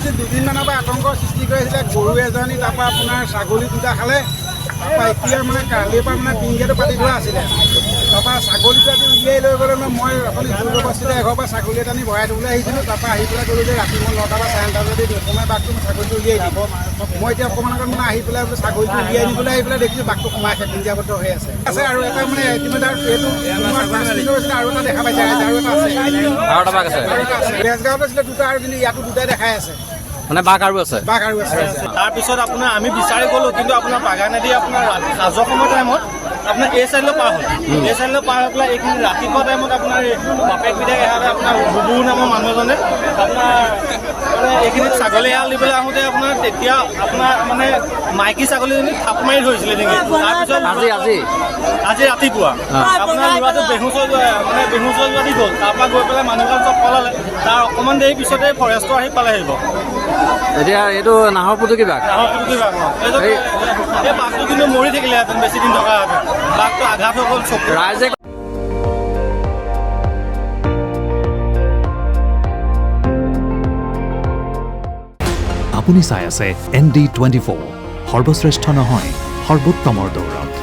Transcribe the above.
আজি 2 দিনমানৰ পৰা আতংকৰ সৃষ্টি কৰিছিলে। গৰু এজনী, তাৰপৰা আপোনাৰ ছাগলী 2টা খালে। তাৰপৰা এতিয়া মানে কালিৰ পৰা মানে টিংগেটো পাতি থোৱা আছিলে। তাৰপৰা ছাগলীটো আজি উলিয়াই লৈ গ'লে মানে মই অকণি জোৰ বস্তিতে এঘৰৰ পৰা ছাগলী এটা নি ভৰাই থ'বলৈ আহিছিলোঁ। তাৰপৰা আহি পেলাই ক'লোঁ যে ৰাতি মই 9টা বা 9:30 যদি সোমাই বাঘটো ছাগলীটো উলিয়াই দিব। মই এতিয়া অকণমান আগত মানে আহি পেলাই বোলে ছাগলীটো উলিয়াই নিবলৈ আহি পেলাই দেখিছোঁ বাঘটো সোমাইছে, পিঞ্জাবদ্ধ হৈ আছে। আৰু এটা মানে ইতিমধ্যে এইটো আৰু এটা দেখা পাইছে, আৰু এটা আছে। বেজগাঁৱত আছিলে 2টা আৰু কিন্তু ইয়াতো 2টাই দেখাই আছে। মানে বাঘ আৰু আছে। বাঘ আৰু আছে। তাৰপিছত আপোনাৰ আমি বিচাৰি গ'লোঁ, কিন্তু আপোনাৰ বাগানেদি আপোনাৰ সাজৰ সময় টাইমত আপোনাৰ এই চাইডলৈ পাৰ হ'ল। এই চাইডলৈ পাৰ হৈ পেলাই এইখিনি ৰাতিপুৱা টাইমত আপোনাৰ বাপেক বিধায়ক এহালে আপোনাৰ বুবু নামৰ মানুহ এজনে আপোনাৰ মানে এইখিনিত ছাগলী এৰাল দিবলৈ আহোঁতে আপোনাৰ তেতিয়া আপোনাৰ মানে মাইকী ছাগলীজনী থাপ মাৰি ধৰিছিলে নেকি। তাৰপিছত আজি ৰাতিপুৱা আপোনাৰ ল'ৰাটো বেহুচ হৈ যোৱা দি গ'ল। তাৰপৰা গৈ পেলাই মানুহগাল চব পলালে। তাৰ অকণমান দেৰি পিছতে ফৰেষ্টৰ আহি পালে আহিব। এতিয়া এইটো নাহৰ ফুটুকী বাঘ। এই বাঘটো কিন্তু মৰি থাকিলেহেঁতেন বেছি দিন থকাহেঁতেন। বাঘটো আঘাত হৈ গ'ল চকু। ৰাইজে আপুনি চাই আছে ND24, সৰ্বশ্ৰেষ্ঠ নহয় সৰ্বোত্তমৰ দৌৰত।